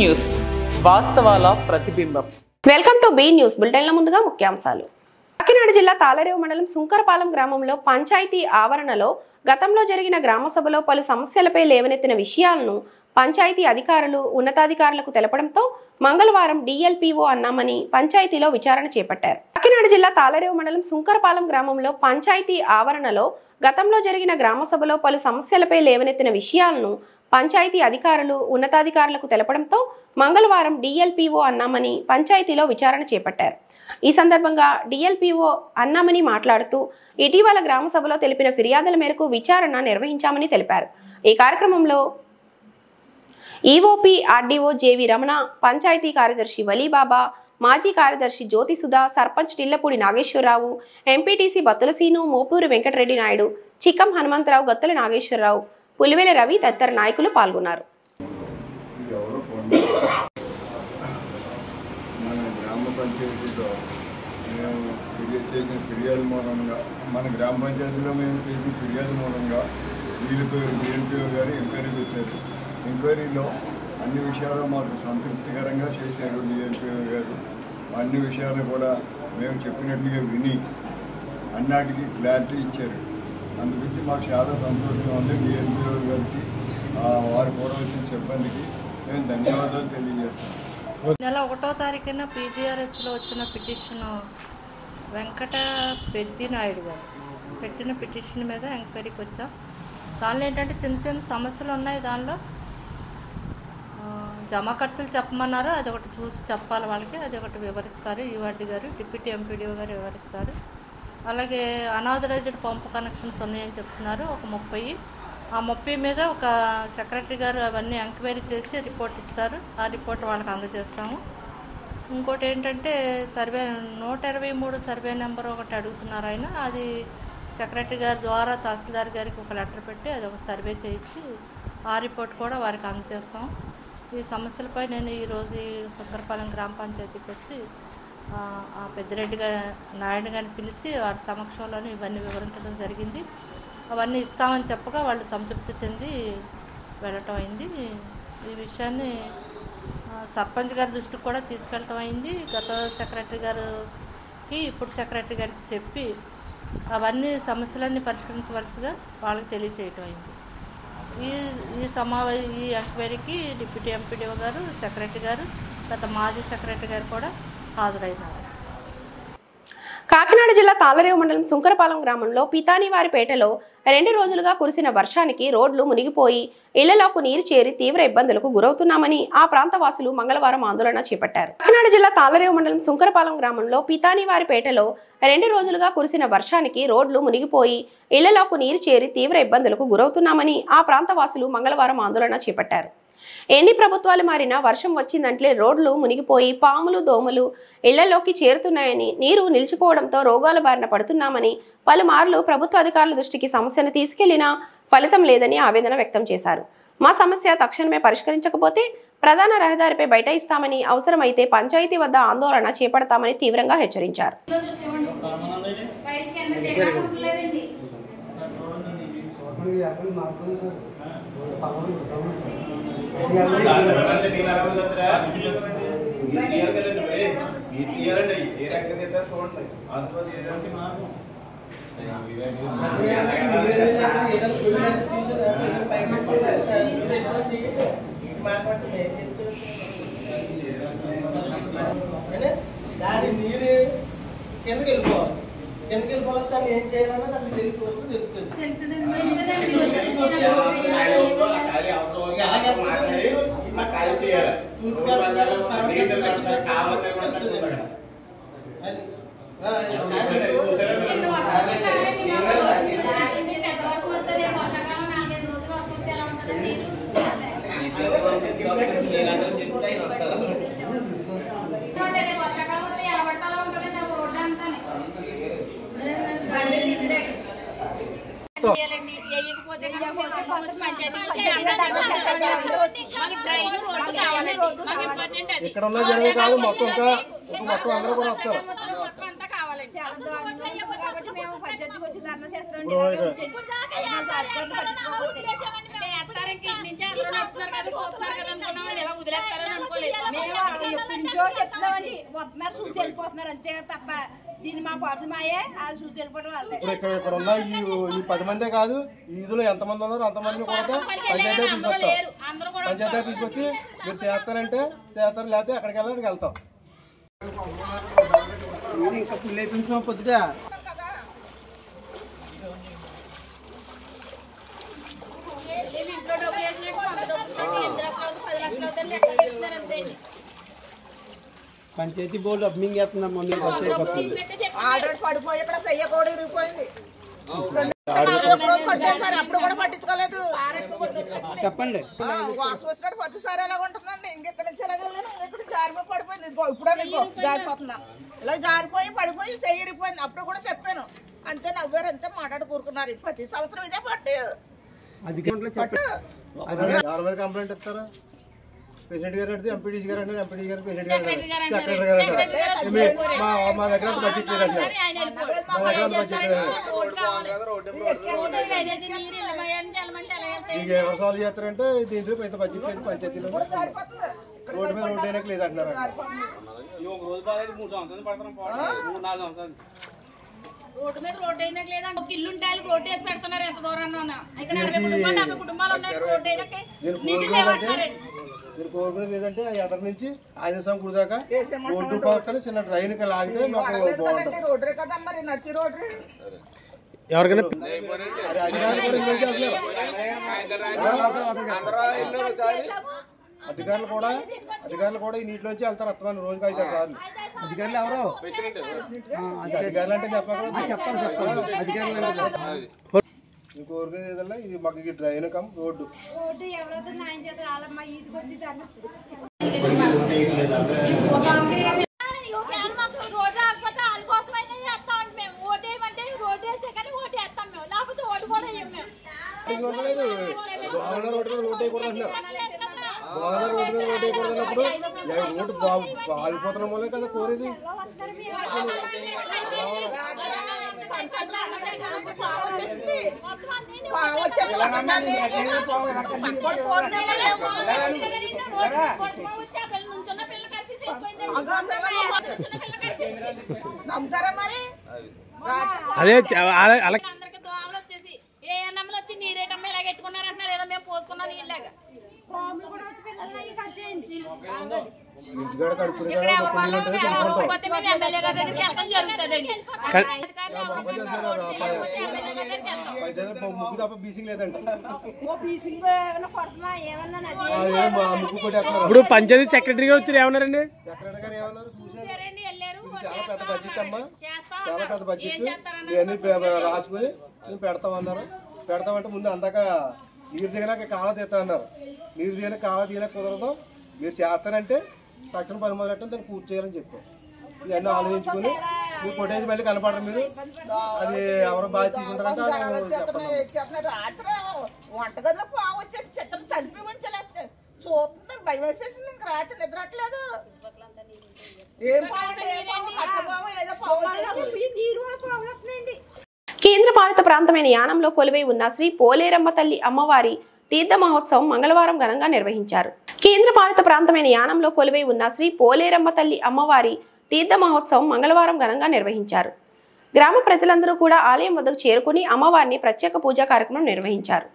News వాస్తవాల ప్రతిబింబం. Welcome to be news బులెటిన్ల ముందుగా ముఖ్యాంశాలు. కాకినాడ జిల్లా తాళరేవు మండలం సుంకరపాలెం గ్రామంలో పంచాయతీ ఆవరణలో గతంలో జరిగిన గ్రామ సభలో పలు సమస్యలపై లేవనెత్తిన విషయాలను పంచాయతీ అధికారులు ఉన్నతాధికారులకు తెలపడంతో మంగళవారం డిఎల్పిఓ అన్నామని పంచాయతీలో విచారణ చేపట్టారు. కాకినాడ జిల్లా తాళరేవు మండలం సుంకరపాలెం గ్రామంలో పంచాయతీ ఆవరణలో గతంలో జరిగిన గ్రామ సభలో పలు సమస్యలపై లేవనెత్తిన విషయాలను పంచాయతీ అధికారులు ఉన్నతాధికారులకు తెలపడంతో మంగళవారం డిఎల్పిఓ అన్నామని పంచాయతీలో విచారణ చేపట్టారు. ఈ సందర్భంగా డిఎల్పిఓ అన్నామని మాట్లాడుతూ ఇటీవల గ్రామ సభలో తెలిపిన ఫిర్యాదుల మేరకు విచారణ నిర్వహించామని తెలిపారు. ఈ కార్యక్రమంలో EOP RDO JV Ramana, panchayat కార్యదర్శి వలీబాబా, మాజీ కార్యదర్శి జ్యోతి సుధా, సర్పంచ్ టిల్లపూడి నాగేశ్వరరావు, ఎంపీటీసీ బత్తుల సీను, మోపూరి వెంకటరెడ్డి నాయుడు, చిక్కం హనుమంతరావు, గత్తుల నాగేశ్వరరావు, పులివెల రవి తదితర నాయకులు పాల్గొన్నారు. మన గ్రామ పంచాయతీలో మేము చేసిన ఫిర్యాదు మూలంగా వీళ్ళతో డిఎల్పిఓ గారు ఎంక్వైరీకి వచ్చారు. ఎంక్వైరీలో అన్ని విషయాలు మాకు సంతృప్తికరంగా చేశారు డిఎల్పిఓ గారు. అన్ని విషయాలు కూడా మేము చెప్పినట్టుగా విని అన్నిటికీ క్లారిటీ ఇచ్చారు. అందుగురించి మాకు చాలా సంతోషంగా ఉంది. డిఎల్పిఓ గారికి వారు కూడా వచ్చిన సిబ్బందికి మేము ధన్యవాదాలు తెలియజేస్తాం. నెల 1వ తారీఖున పీజీఆర్ఎస్లో వచ్చిన పిటిషన్ వెంకట పెద్ది నాయుడు గారు పెట్టిన పిటిషన్ మీద ఎంక్వైరీకి వచ్చాం. దానిలో ఏంటంటే చిన్న చిన్న సమస్యలు ఉన్నాయి. దానిలో జమా ఖర్చులు చెప్పమన్నారు. అది ఒకటి చూసి చెప్పాలి వాళ్ళకి, అది ఒకటి వివరిస్తారు ఈవార్డి గారు, డిప్యూటీ ఎంపీడీఓ గారు వివరిస్తారు. అలాగే అనాథరైజ్డ్ పంపు కనెక్షన్స్ ఉన్నాయని చెప్తున్నారు, ఒక 30. ఆ 30 మీద ఒక సెక్రటరీ గారు అవన్నీ ఎంక్వైరీ చేసి రిపోర్ట్ ఇస్తారు. ఆ రిపోర్ట్ వాళ్ళకి అందజేస్తాము. ఇంకోటి ఏంటంటే సర్వే 123 సర్వే నెంబర్ ఒకటి అడుగుతున్నారు ఆయన. అది సెక్రటరీ గారి ద్వారా తహసీల్దార్ గారికి ఒక లెటర్ పెట్టి అది ఒక సర్వే చేయించి ఆ రిపోర్ట్ కూడా వారికి అందజేస్తాం. ఈ సమస్యలపై నేను ఈరోజు ఈ సుంకరపాలెం గ్రామ పంచాయతీకి వచ్చి ఆ పెద్దిరెడ్డి గారి నాయుడు గారిని పిలిచి వారి సమక్షంలోనే ఇవన్నీ వివరించడం జరిగింది. అవన్నీ ఇస్తామని చెప్పగా వాళ్ళు సంతృప్తి చెంది వెళ్ళటం అయింది. ఈ విషయాన్ని సర్పంచ్ గారి దృష్టికి కూడా తీసుకెళ్ళటం అయింది. గత సెక్రటరీ గారికి ఇప్పుడు సెక్రటరీ గారికి చెప్పి అవన్నీ సమస్యలన్నీ పరిష్కరించవలసిగా వాళ్ళకి తెలియచేయటం అయింది. ఈ ఎంక్వైరీకి డిప్యూటీ ఎంపీడీఓ గారు, సెక్రటరీ గారు, గత మాజీ సెక్రటరీ గారు కూడా హాజరైనారు. కాకినాడ జిల్లా తాళరేవు మండలం సుంకరపాలెం గ్రామంలో పితానివారిపేటలో 2 రోజులుగా కురిసిన వర్షానికి రోడ్లు మునిగిపోయి ఇళ్లలోకి నీరు చేరి తీవ్ర ఇబ్బందులకు గురవుతున్నామని ఆ ప్రాంత వాసులు మంగళవారం ఆందోళన చేపట్టారు. కాకినాడ జిల్లా తాళరేవు మండలం సుంకరపాలెం గ్రామంలో పితానివారిపేటలో 2 రోజులుగా కురిసిన వర్షానికి రోడ్లు మునిగిపోయి ఇళ్లలోకి నీరు చేరి తీవ్ర ఇబ్బందులకు గురవుతున్నామని ఆ ప్రాంత వాసులు మంగళవారం ఆందోళన చేపట్టారు. ఎన్ని ప్రభుత్వాలు మారినా వర్షం వచ్చిందంటే రోడ్లు మునిగిపోయి పాములు, దోమలు ఇళ్లలోకి చేరుతున్నాయని, నీరు నిలిచిపోవడంతో రోగాల బారిన పడుతున్నామని పలుమార్లు ప్రభుత్వ అధికారుల దృష్టికి సమస్యను తీసుకెళ్లినా ఫలితం లేదని ఆవేదన వ్యక్తం చేశారు. మా సమస్య తక్షణమే పరిష్కరించకపోతే ప్రధాన రహదారిపై బైఠాయిస్తామని, అవసరమైతే పంచాయతీ వద్ద ఆందోళన చేపడతామని తీవ్రంగా హెచ్చరించారు. దాని నీరు కిందకి వెళ్ళిపోవాలి. కిందకి వెళ్ళిపోవాలి దాన్ని ఏం చేయాలన్నా దాన్ని తెలియకపోతే తెలుస్తుంది. ఇక్కడ ఉన్న జనం కాదు మొత్తం అందరూ కూడా వస్తారు. మేము చెప్తున్నామండి వస్తున్నారు చూసి వెళ్ళిపోతున్నారు అంతే తప్ప దీన్ని మా బాబుమాయే వాళ్ళు చూసి వెళ్ళిపోవడం. ఇప్పుడు ఇక్కడ ఉన్న ఈ 10 మందే కాదు, ఈదులో ఎంతమంది ఉన్నారో అంతమందిని కూడా పంచాయతీ తీసుకొస్తాం. పంచాయతీ తీసుకొచ్చి మీరు చేస్తారంటే చేస్తారు, లేకపోతే అక్కడికి వెళ్ళడానికి వెళ్తాం. ఇంకా ఫుల్ అయిపోయింది పొద్దుగా. పంచాయతీ బోర్డు అబ్మింగ్ చేస్తున్నాం మమ్మీ. ఆల్రెడీ పడిపోయి ఇక్కడ చెయ్యకూడదు ఇరిగిపోయింది. అప్పుడు కూడా పట్టించుకోలేదు. చెప్పండి. వాసు వచ్చినట్టు ప్రతిసారి ఎలా ఉంటుందండి. ఇంకెక్కడ నుంచి ఎలాగెళ్ళాను ఇక్కడ జారిపోయి పడిపోయింది. ఇప్పుడు జారిపోతున్నాను. ఇలా జారిపోయి పడిపోయి చెయ్యి ఇరిగిపోయింది. అప్పుడు కూడా చెప్పాను అంతే, నవ్వారు అంతే, మాట్లాడి కూరుకున్నారు. ప్రతి సంవత్సరం ఇదే పట్టు. ఎవరి మీద కంప్లైంట్ ఇస్తారా? ప్రెసిడెంట్ గారు అంటే ఎంపీడీసీ గారు అంటే ఎంపీడీ గారు, ప్రెసిడెంట్ గారు సెక్రటరీ గారు అంటారు. మా దగ్గర బడ్జెట్ లేదంటారు. మా దగ్గర బడ్జెట్ లేదు. ఇది ఎవరు సాల్వ్ చేస్తారంటే దీంట్లో పెద్ద బడ్జెట్ లేదు పంచాయతీలో. రోడ్డు మీద రోడ్డు అయినా లేదంటున్నారు. రోడ్డు మీద రోడ్డు అయినా లేదండి. ఒక ఇల్లు ఉంటే రోడ్డు వేసి పెడుతున్నారు. ఎంత దూరాన్ని ఇక్కడ 40 కుటుంబాలు ఉన్నాయి. రోడ్డు అయినాకే మీరు కోరుకునేది ఏంటంటే ఎదరి నుంచి ఆంజనేయ గుడి దాకా రోడ్డు పక్కన చిన్న ట్రైన్ కి లాగితే మాకు బాగుంటుంది. రోడ్డు కదా మరి, నడిచి రోడ్డు. ఎవరికైనా అధికారులు కూడా ఈ నీటిలోంచి వెళ్తారు. అత్తమని రోజుకి 5 సార్లు. అధికారులు ఎవరు? అధికారులు అంటే చెప్పాలి. అధికారులు కోరుకునేది ఏదన్నా ఇది మాకు డ్రైన్ కమ్ రోడ్డు. లేదు బాగున్న రోడ్డు మీద రోడ్డు వేయకూడదు అంటున్నారు. బాగున్న రోడ్డు మీద రోడ్డు వేయకూడదు అన్నప్పుడు రోడ్డు బాగిపోతున్న వల్లే కదా కోరేది. నమ్ముతారా మరి? అదే అందరికి దోమలు వచ్చేసి ఏ అన్నమ్మలు వచ్చి నీరేటమ్మ ఇలా పెట్టుకున్నారంటున్నారు. ఏదో మేము పోసుకున్నాం నీళ్ళగా. ఇంటికాడ కడుపుని ముగ్గు తప్ప బీసింగ్ లేదంట. ఇప్పుడు పంచాయతీ సెక్రటరీ గారు వచ్చి ఏమన్నారండి? సెక్రటరీ గారు ఏమన్నారు? చాలా పెద్ద బడ్జెట్ అమ్మా, చాలా పెద్ద బడ్జెట్, ఇవన్నీ రాసుకుని మేము పెడతామన్నారు. పెడతామంటే ముందు అందాక నీరు దిగినాక కాళ్ళ తీస్తా అన్నారు. నీరు దిగిన కాళ్ళ దిగినా కుదరదు, మీరు చేస్తానంటే తక్షణ పని మొదలెట్టని దాన్ని పూర్తి చేయాలని చెప్పాం. ఇవన్నీ ఆలోచించుకుని మీరు కొట్టేసి మళ్ళీ కనపడరు. మీరు అది ఎవరు బాగా తీసుకుంటారంటే రాత్రి వంటగదిలో పావు వచ్చేసి చిత్రం చనిపి ఉంచలేదు. చూస్తుంది భయం వేసేసింది. ఇంక రాత్రి నిద్రట్లేదు. ఏం కేంద్రపాలిత ప్రాంతమైన యానంలో కొలువై ఉన్న శ్రీ పోలేరమ్మ తల్లి అమ్మవారి తీర్థ మహోత్సవం మంగళవారం ఘనంగా నిర్వహించారు. కేంద్రపాలిత ప్రాంతమైన యానంలో కొలువై ఉన్న శ్రీ పోలేరమ్మ తల్లి అమ్మవారి తీర్థ మహోత్సవం మంగళవారం ఘనంగా నిర్వహించారు. గ్రామ ప్రజలందరూ కూడా ఆలయం వద్దకు చేరుకుని అమ్మవారిని ప్రత్యేక పూజా కార్యక్రమం నిర్వహించారు.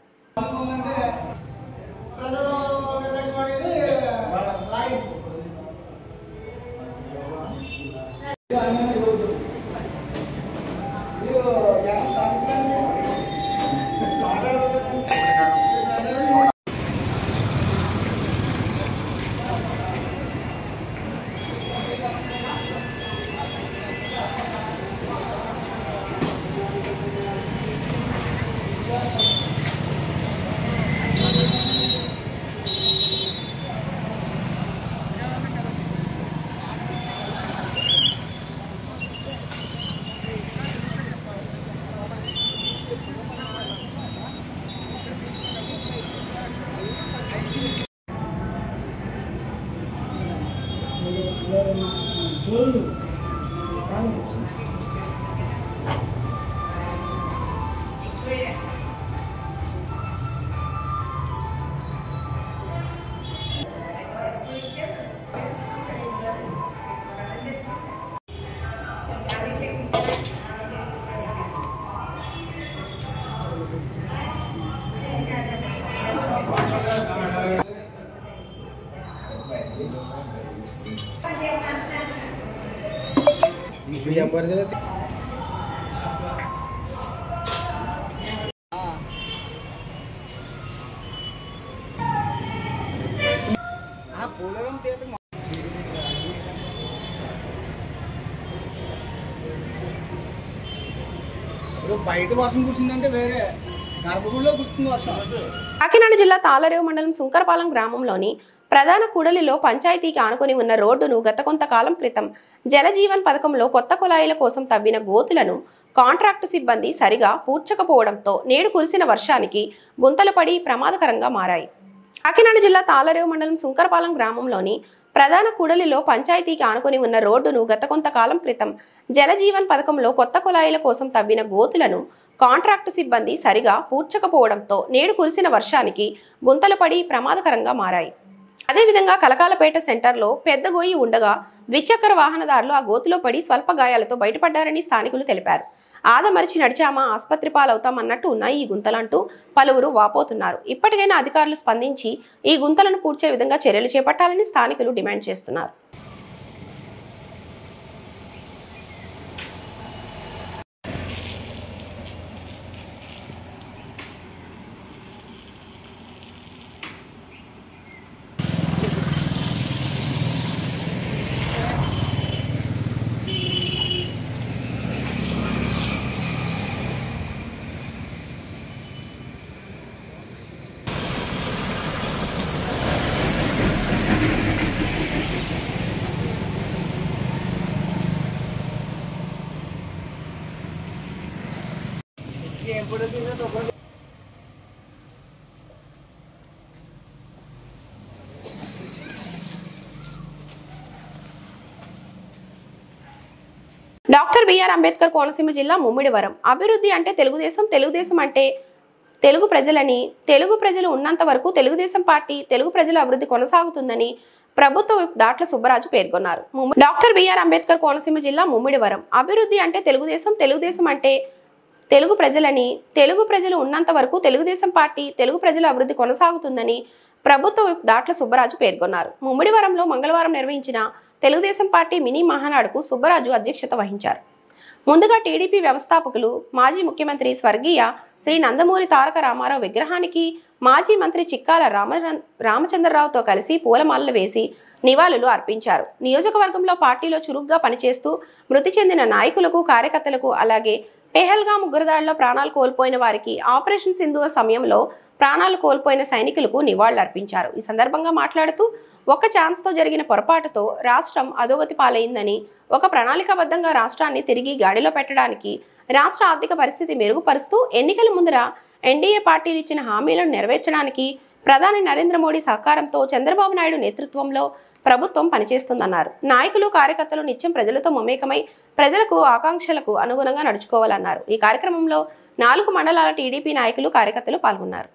బయట వర్షం కురిసిందంటే వేరే గర్భగుడిలో కుట్టింది వర్షం. కాకినాడ జిల్లా తాళరేవు మండలం సుంకరపాలెం గ్రామంలోని ప్రధాన కూడలిలో పంచాయతీకి ఆనుకొని ఉన్న రోడ్డును గత కొంతకాలం క్రితం జలజీవన్ పథకంలో కొత్త కుళాయిల కోసం తవ్విన గోతులను కాంట్రాక్టు సిబ్బంది సరిగా పూడ్చకపోవడంతో నేడు కురిసిన వర్షానికి గుంతలు పడి ప్రమాదకరంగా మారాయి. కాకినాడ జిల్లా తాళరేవు మండలం సుంకరపాలెం గ్రామంలోని ప్రధాన కూడలిలో పంచాయతీకి ఆనుకొని ఉన్న రోడ్డును గత కొంతకాలం క్రితం జలజీవన్ పథకంలో కొత్త కుళాయిల కోసం తవ్విన గోతులను కాంట్రాక్టు సిబ్బంది సరిగా పూడ్చకపోవడంతో నేడు కురిసిన వర్షానికి గుంతలు పడి ప్రమాదకరంగా మారాయి. అదేవిధంగా కలకాలపేట సెంటర్లో పెద్ద గోయి ఉండగా ద్విచక్ర వాహనదారులు ఆ గోతులో పడి స్వల్ప గాయాలతో బయటపడ్డారని స్థానికులు తెలిపారు. ఆదమరిచి నడిచామా ఆసుపత్రి పాలవుతామన్నట్టు ఉన్నాయి ఈ గుంతలంటూ పలువురు వాపోతున్నారు. ఇప్పటికైనా అధికారులు స్పందించి ఈ గుంతలను పూడ్చే విధంగా చర్యలు చేపట్టాలని స్థానికులు డిమాండ్ చేస్తున్నారు. డాక్టర్ బిఆర్ అంబేద్కర్ కోనసీమ జిల్లా ముమ్మిడివరం. అభివృద్ధి అంటే తెలుగుదేశం, తెలుగుదేశం అంటే తెలుగు ప్రజలని, తెలుగు ప్రజలు ఉన్నంత వరకు తెలుగుదేశం పార్టీ, తెలుగు ప్రజల అభివృద్ధి కొనసాగుతుందని ప్రభుత్వ విప్ దాట్ల సుబ్బరాజు పేర్కొన్నారు. డాక్టర్ బిఆర్ అంబేద్కర్ కోనసీమ జిల్లా ముమ్మిడివరం. అభివృద్ధి అంటే తెలుగుదేశం, తెలుగుదేశం అంటే తెలుగు ప్రజలని, తెలుగు ప్రజలు ఉన్నంత వరకు తెలుగుదేశం పార్టీ, తెలుగు ప్రజల అభివృద్ధి కొనసాగుతుందని ప్రభుత్వ విప్ దాట్ల సుబ్బరాజు పేర్కొన్నారు. ముమ్మిడివరంలో మంగళవారం నిర్వహించిన తెలుగుదేశం పార్టీ మినీ మహానాడుకు సుబ్బరాజు అధ్యక్షత వహించారు. ముందుగా టీడీపీ వ్యవస్థాపకులు మాజీ ముఖ్యమంత్రి స్వర్గీయ శ్రీ నందమూరి తారక రామారావు విగ్రహానికి మాజీ మంత్రి చిక్కాల రామచంద్రరావుతో కలిసి పూలమాలలు వేసి నివాళులు అర్పించారు. నియోజకవర్గంలో పార్టీలో చురుగ్గా పనిచేస్తూ మృతి చెందిన నాయకులకు, కార్యకర్తలకు, అలాగే పెహల్గాం ఉగ్రదాడిలో ప్రాణాలు కోల్పోయిన వారికి, ఆపరేషన్ సింధూర్ సమయంలో ప్రాణాలు కోల్పోయిన సైనికులకు నివాళులర్పించారు. ఈ సందర్భంగా మాట్లాడుతూ ఒక్క ఛాన్స్తో జరిగిన పొరపాటుతో రాష్ట్రం అధోగతి పాలైందని, ఒక ప్రణాళికాబద్ధంగా రాష్ట్రాన్ని తిరిగి గాడిలో పెట్టడానికి, రాష్ట్ర ఆర్థిక పరిస్థితి మెరుగుపరుస్తూ ఎన్నికల ముందర ఎన్డీఏ పార్టీలు ఇచ్చిన హామీలను నెరవేర్చడానికి ప్రధాని నరేంద్ర మోడీ సహకారంతో చంద్రబాబు నాయుడు నేతృత్వంలో ప్రభుత్వం పనిచేస్తుందన్నారు. నాయకులు, కార్యకర్తలు నిత్యం ప్రజలతో మమేకమై ప్రజలకు ఆకాంక్షలకు అనుగుణంగా నడుచుకోవాలన్నారు. ఈ కార్యక్రమంలో 4 మండలాల టీడీపీ నాయకులు, కార్యకర్తలు పాల్గొన్నారు.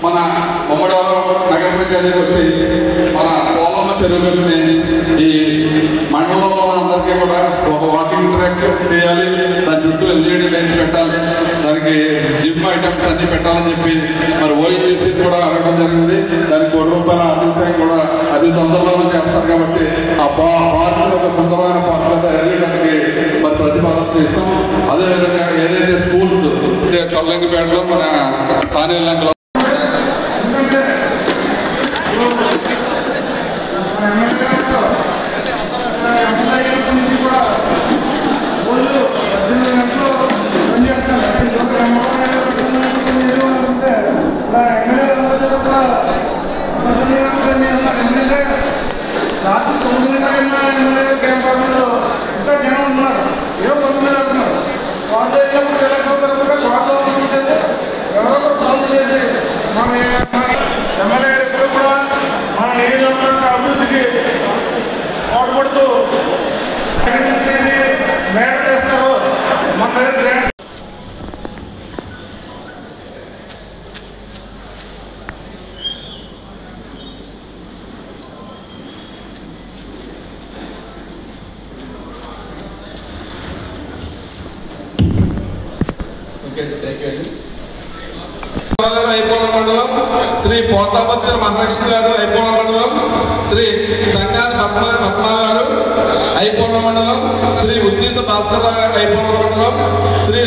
మన ముమ్మడివరం నగర పంచాయతీకి వచ్చి మన పోలమ్మ చెరువులని ఈ మండలంలో అందరికీ కూడా ఒక వాకింగ్ ట్రాక్ చేయాలి, దాని చుట్టూ ఎల్ఈడి లైన్ పెట్టాలి, దానికి జిమ్ ఐటమ్స్ అన్ని పెట్టాలని చెప్పి మరి ఓఎన్జీసీ కూడా అడగడం జరిగింది. దానికి ₹1 ఆర్థిక సాయం కూడా అది తొందరలో చేస్తారు కాబట్టి ఆ పార్క్ ఒక సుందరమైన పార్క్ దానికి మరి ప్రతిపాదన చేస్తాం. అదేవిధంగా ఏదైతే స్కూల్స్ చొల్లంగిపేటలో మన తానేళ్ళంకలో రాత్రి 9 గంటల క్యాంపంలో ఇంకా జనం ఉన్నారు. ఏమో పంపిస్తున్నారు. వాళ్ళు వెళ్ళినప్పుడు వెళ్ళక సందర్భంగా కార్లో పంపించండి. ఎవరో ఫోన్ చేసి మా ఎమ్మెల్యే ఎప్పుడు కూడా మన నియోజకవర్గ అభివృద్ధికి పాటుపడుతూ మేడ చేస్తారు. మన దగ్గర ఐపోల మండలం శ్రీ పోతాపత్రి మహాలక్ష్మి గారు ఐపోల మండలం, శ్రీ సంగాని పద్మ గారు ఐపోల మండలం, శ్రీ ఉద్దీస భాస్కర్రావు గారు ఐపోల మండలం, శ్రీ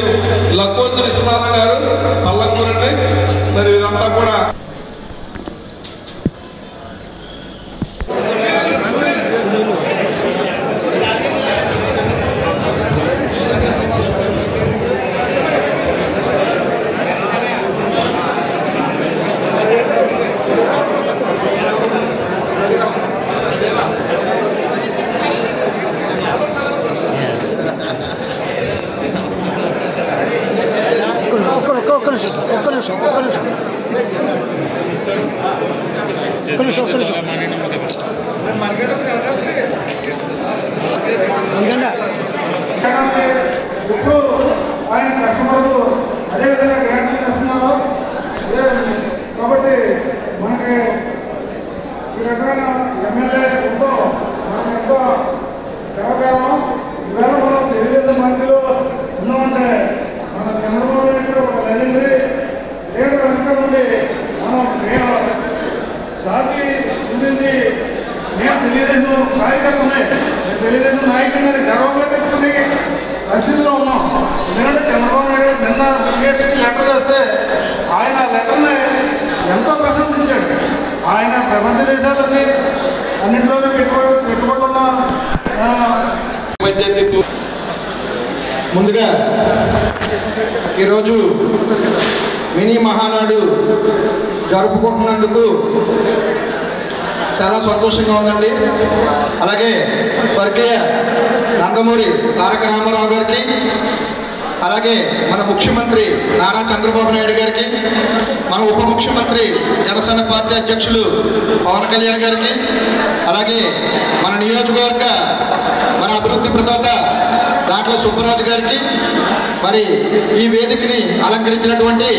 లక్కోజు విశ్వనాథ గారు పల్లకూరండి. మరి వీరంతా కూడా ఇప్పుడు ఆయన కష్టపడదు అదేవిధంగా గ్రాంట్లు చేస్తున్నారు. కాబట్టి మనకి ఈ రకమైన ఎమ్మెల్యే ఉందో మనకు ఎంతో గర్వకారణం. ఇవాళ మనం తెలుగుదేశం పార్టీలో ఉన్నామంటే మన చంద్రబాబు నాయుడు గారు ఒక లెజెండరీ లీడర్ వెనక నుండి మేము సాటి గురించి మేము తెలుగుదేశం కార్యకర్తనే, మేము తెలుగుదేశం నాయకుడిని గర్వంగా పెట్టుకుని పరిస్థితిలో ఉన్నాం. ఎందుకంటే చంద్రబాబు నాయుడు నిన్న బిల్ గేట్స్కి లెటర్ వేస్తే ఆయన ఆ లెటర్ని ఎంతో ప్రశంసించాడు. ఆయన ప్రపంచ దేశాలన్నీ అన్నింటిలోనే పెట్టుకుంటున్న ముందుగా ఈరోజు మినీ మహానాడు జరుపుకుంటున్నందుకు చాలా సంతోషంగా ఉందండి. అలాగే స్వర్గీయ నందమూరి తారక రామారావు గారికి, అలాగే మన ముఖ్యమంత్రి నారా చంద్రబాబు నాయుడు గారికి, మన ఉప ముఖ్యమంత్రి జనసేన పార్టీ అధ్యక్షులు పవన్ కళ్యాణ్ గారికి, అలాగే మన నియోజకవర్గ మన అభివృద్ధి ప్రదాత దాంట్లో సుబ్బరాజు గారికి, మరి ఈ వేదికని అలంకరించినటువంటి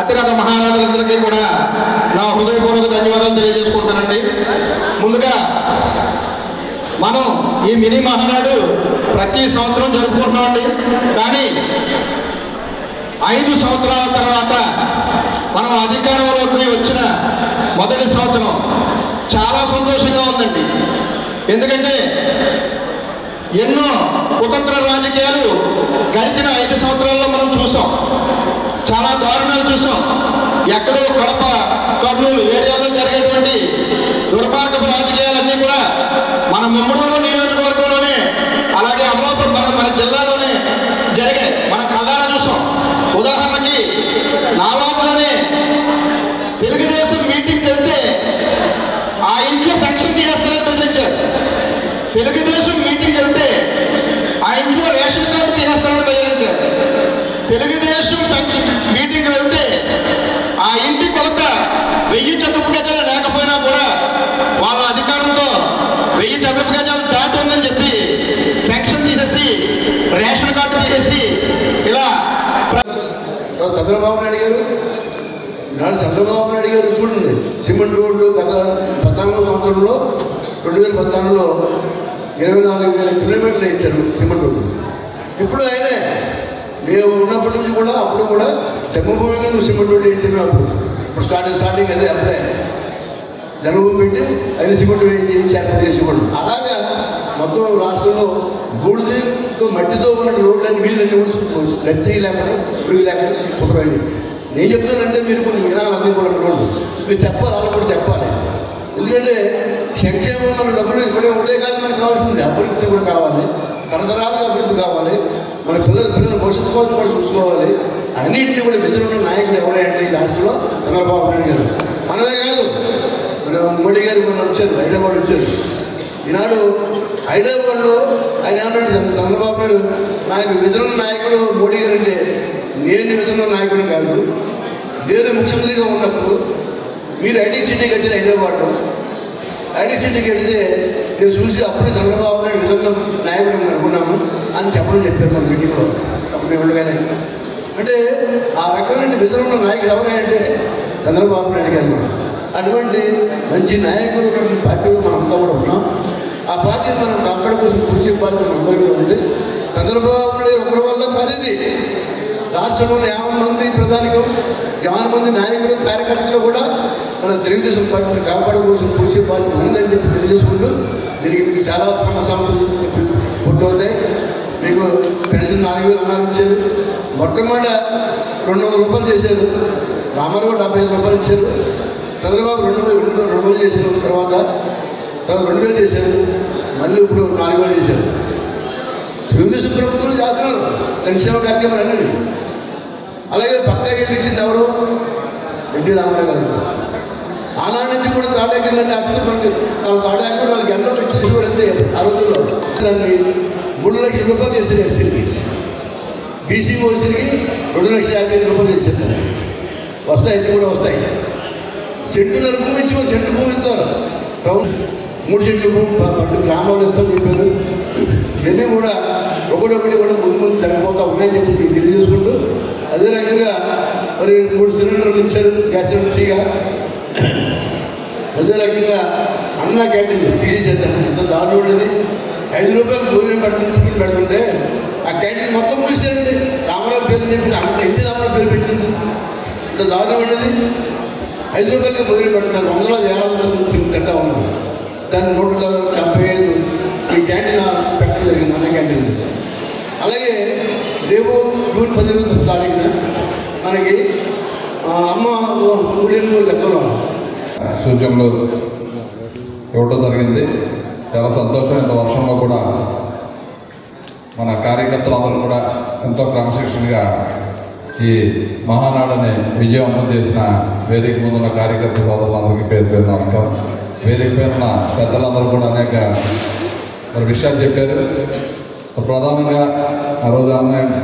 అతిరథ మహారాజులందరికీ కూడా నా హృదయపూర్వక ధన్యవాదాలు తెలియజేసుకుంటానండి. ముందుగా మనం ఈ మినీ మహానాడు ప్రతి సంవత్సరం జరుపుకుంటున్నామండి. కానీ 5 సంవత్సరాల తర్వాత మనం అధికారంలోకి వచ్చిన మొదటి సంవత్సరం చాలా సంతోషంగా ఉందండి. ఎందుకంటే ఎన్నో కుతంత్ర రాజకీయాలు గడిచిన 5 సంవత్సరాల్లో మనం చూసాం. చాలా దారుణాలు చూసాం. ఎక్కడో కడప, కర్నూలు ఏరియాలో జరిగేటువంటి దుర్మార్గపు రాజకీయాలన్నీ కూడా మన ముమ్మడివరం నియోజకవర్గంలోనే, అలాగే అమలాపురం మన జిల్లాలోనే జరిగాయి. మన కళ్ళారా చూసాం. ఉదాహరణకి నావాపులోనే తెలుగుదేశం మీటింగ్కి వెళ్తే ఆ ఇంట్లో పెన్షన్ తీసేస్తారని బెదిరించారు. తెలుగుదేశం మీటింగ్కి వెళ్తే ఆ ఇంట్లో రేషన్ కార్డు తీసేస్తారని బెదిరించారు. తెలుగుదేశం మీటింగ్కి వెళ్తే ఆ ఇంటి కొలత 1000 చదరపు గజాలు లేకపోయినా కూడా వాళ్ళ అధికారంతో 1000 చదరపు గజాలు దాటుందని చెప్పి పెన్షన్ తీసేసి రేషన్ కార్డు తీసేసి ఇలా చంద్రబాబు నాయుడు గారు చంద్రబాబు నాయుడు గారు చూడండి, సిమెంట్ రోడ్లు గత 14వ సంవత్సరంలో 2014లో 24,000 కిలోమీటర్లు ఇచ్చారు సిమెంట్ రోడ్లు. ఇప్పుడు ఆయనే మేము ఉన్నప్పటి నుంచి కూడా అప్పుడు కూడా జన్మభూమి కింద సిమెంట్ రోడ్లు వేయించారు. ఇప్పుడు స్టార్టింగ్ అదే అప్పుడే జన్మభూమి పెట్టి ఆయన సిమెంట్ రోడ్లు వేయించి ఏర్పాటు చేసేవాడు. అలాగా మొత్తం రాష్ట్రంలో బూడిదతో మట్టితో ఉన్న రోడ్లన్నీ వీళ్ళన్నీ కూడా లెట్రీ లేకుండా పురుగు లేకుండా శుభ్రమైంది. నేను చెప్తానంటే మీరు కొన్ని వినాలన్నీ కూడా రోడ్లు మీరు చెప్పాలి, వాళ్ళు కూడా చెప్పాలి. ఎందుకంటే సంక్షేమం మన డబ్బులు ఇప్పుడే ఉండే కాదు, మనకు కావాల్సింది అభివృద్ధి కూడా కావాలి, తరతరాలుగా అభివృద్ధి కావాలి, మన పిల్లల భవిష్యత్తు కోసం కూడా చూసుకోవాలి. అన్నింటినీ కూడా విజయనున్న నాయకులు ఎవరంటే ఈ రాష్ట్రంలో చంద్రబాబు నాయుడు గారు. మనమే కాదు, మన మోడీ గారు మొన్న వచ్చారు, హైదరాబాద్ వచ్చారు. ఈనాడు హైదరాబాద్లో ఆయన ఏమన్నాడు చంద్రబాబు నాయుడు, నాకు విజయనున్న నాయకుడు మోడీ గారు అంటే నేను విజయనున్న నాయకుడు కాదు, నేను ముఖ్యమంత్రిగా ఉన్నప్పుడు మీరు ఐటీ సిటీ కట్టిన హైదరాబాద్లో ఐటీ సిటీ కడితే నేను చూసి అప్పుడే చంద్రబాబు నాయుడు విజయనున్న నాయకుడు అనుకున్నాము అని చెప్పారు మన మీటింగ్లో. అప్పుడు మేము ఉండగానే అంటే ఆ రకమైన విజయనున్న నాయకుడు ఎవరంటే చంద్రబాబు నాయుడు గారు. అటువంటి మంచి నాయకులు పార్టీలో మనంతా కూడా ఉన్నాం. ఆ పార్టీని మనం కాపాడుకోసం కూర్చే బాధ్యత మనందరి మీద ఉంది. చంద్రబాబు నాయుడు ఒకరి వల్ల కాదు, ఇది రాష్ట్రంలోని 50 మంది ప్రధానికం 50 మంది నాయకులు కార్యకర్తలు కూడా మన తెలుగుదేశం పార్టీని కాపాడుకోవాల్సిన పూర్తి బాధ్యత ఉందని చెప్పి తెలియజేసుకుంటూ దీనికి మీకు చాలా సమస్యలు పుట్టవుతాయి. మీకు పెన్షన్ 4,000 అన్నారు ఇచ్చారు. మొట్టమొదట 200 రూపాయలు చేశారు. రామారావు 75 రూపాయలు ఇచ్చారు. చంద్రబాబు 2,000 చేసిన తర్వాత 2,000 చేశారు. మళ్ళీ ఇప్పుడు 4,000 చేశారు. తెలుగుదేశం ప్రభుత్వం చేస్తున్నారు సంక్షేమ కార్యక్రమాలు అన్నీ. అలాగే పక్కా ఇచ్చింది ఎవరు? ఎన్టీ రామారావు గారు. ఆనాటి నుంచి కూడా తాటాకిళ్ళని అడిసి మనకి తాటాకి వాళ్ళకి ఎన్నో ఇచ్చి సిల్వర్ అంతే ఆ రోజుల్లో. దాన్ని 3 లక్షల రూపాయలు చేశారు ఎస్సీకి. బీసీ ఓసీకి 2,50,000 రూపాయలు చేశారు. వస్తాయి, అన్నీ కూడా వస్తాయి. సెంటున్నర భూమి ఇచ్చి సెంటు భూమి ఇస్తారు. టౌన్ 3 సెంట్లు భూమి పట్టు గ్రామాల్లో ఇస్తామని చెప్పారు. ఇవన్నీ కూడా ఒకటి కూడా ముందు జరగబోతా ఉన్నాయని చెప్పి మీకు తెలియజేసుకుంటూ, అదే రకంగా మరి 3 సిలిండర్లు ఇచ్చారు గ్యాస్ సిలిండర్ ఫ్రీగా. అదే రకంగా అన్న క్యాంటీన్లు తీసేసేటప్పుడు ఎంత దారుణం ఉండేది. 5 రూపాయలు భోజనం పెడుతుంటే ఆ క్యాంటీన్ మొత్తం మూసేయండి. రామారావు పేరు చెప్పి ఎన్టీ రామారావు పేరు పెట్టింది. ఎంత దారుణం ఉండేది. 5 రూపాయలకి భోజనం పెడుతున్నారు. 100,000 మంది తింటా ఉన్నారు. దాన్ని 175 ఈ క్యాంటీన్ పెట్టడం జరిగింది అన్న క్యాంటీన్. అలాగే రేపు జూన్ 18వ తారీఖున మనకి అమ్మ ఊడేళ్ళు లెక్కలో సూచనలు ఇవ్వడం జరిగింది. చాలా సంతోషం. ఇంత వర్షంలో కూడా మన కార్యకర్తలందరూ కూడా ఎంతో క్రమశిక్షణగా ఈ మహానాడుని విజయవంతం చేసిన వేదిక ముందున్న కార్యకర్త సోదరులందరికీ పేరు పేరు నమస్కారం. వేదిక పేరున్న పెద్దలందరూ కూడా అనేక మరి విషయాలు చెప్పారు. ప్రధానంగా ఆ రోజు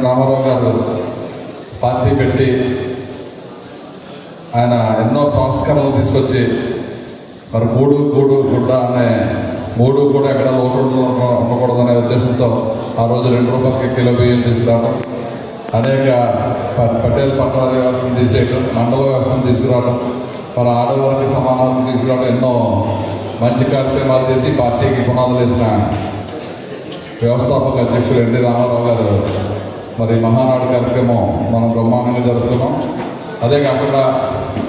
రామారావు గారు పార్టీ పెట్టి ఆయన ఎన్నో సంస్కరణలు తీసుకొచ్చి మరి గూడు గుడ్డ అనే 3 కూడా ఎక్కడ లోటు ఉండకూడదనే ఉద్దేశంతో ఆ రోజు 2 రూపాయలకి కిలో బియ్యం తీసుకురావడం, అనేక పటేల్ పట్టవారి వ్యవస్థను తీసేయడం, మండల వ్యవస్థను తీసుకురావడం, మరి ఆడవారికి సమానత్వం తీసుకురావడం, ఎన్నో మంచి కార్యక్రమాలు చేసి పార్టీకి పునాదులు వేసిన వ్యవస్థాపక అధ్యక్షులు ఎన్టీ రామారావు గారు మరి మహానాడు కార్యక్రమం మనం బ్రహ్మాండంగా జరుపుతున్నాం. అదే కాకుండా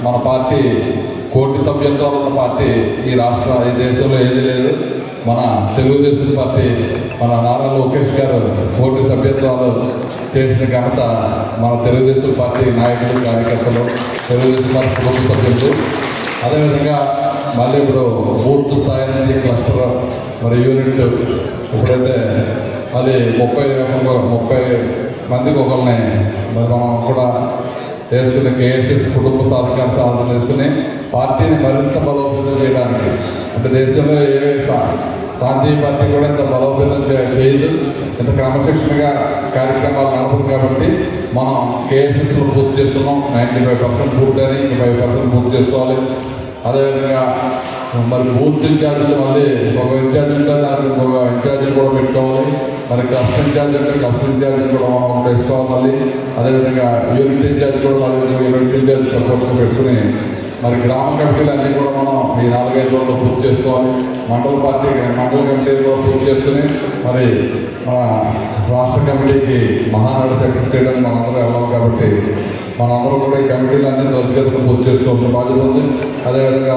మన పార్టీ 1 కోటి సభ్యత్వాలు ఉన్న పార్టీ ఈ దేశంలో ఏది లేదు. మన తెలుగుదేశం పార్టీ మన నారా లోకేష్ గారు 1 కోటి సభ్యత్వాలు చేసిన ఘనత మన తెలుగుదేశం పార్టీ నాయకులు, కార్యకర్తలు, తెలుగుదేశం పార్టీ కుటుంబ సభ్యులు. అదేవిధంగా మళ్ళీ ఇప్పుడు బూత్ స్థాయి నుంచి క్లస్టర్ మరి యూనిట్ ఇప్పుడైతే మళ్ళీ 30 మందికి ఒకరిని మరి మనం కూడా చేసుకుని కేఎస్ఎస్ కుటుంబ సాధన చేసుకుని పార్టీని మరింత బలోపేతం చేయడానికి, అంటే దేశంలో ఏ ప్రాంతీయ పార్టీ కూడా ఇంత బలోపేతం చేయదు, ఇంత క్రమశిక్షణగా కార్యక్రమాలు నడపదు. కాబట్టి మనం కేఎస్ఎస్ను పూర్తి చేసుకున్నాం. 95% పూర్తయినాయి. ఇంకా 5% పూర్తి చేసుకోవాలి. అదేవిధంగా మరి బూత్ ఇన్ఛార్జీలు మళ్ళీ ఒక ఇన్ఛార్జ్ ఉంటే దానికి ఒక ఇన్ఛార్జీలు కూడా పెట్టుకోవాలి. మరి క్లస్టర్ ఇన్ఛార్జ్ అంటే క్లస్టర్ ఇన్ఛార్జీలు కూడా మనం వేసుకోవాలి. మళ్ళీ అదేవిధంగా యూనిట్ ఇన్ఛార్జ్ కూడా మళ్ళీ యూనిట్ ఇన్ఛార్జ్ సపోర్ట్గా పెట్టుకుని మరి గ్రామ కమిటీలు అన్నీ కూడా మనం ఈ 4-5 రోజుల్లో పూర్తి చేసుకోవాలి. మండల కమిటీలు కూడా పూర్తి చేసుకుని మరి మన రాష్ట్ర కమిటీకి మహానాడు సక్సెస్ చేయడానికి మనందరూ వెళ్ళాలి. కాబట్టి మనందరూ కూడా ఈ కమిటీలు అన్ని దొరికేందుకు పూర్తి చేసుకోవాల్సిన బాధ్యత ఉంది. అదేవిధంగా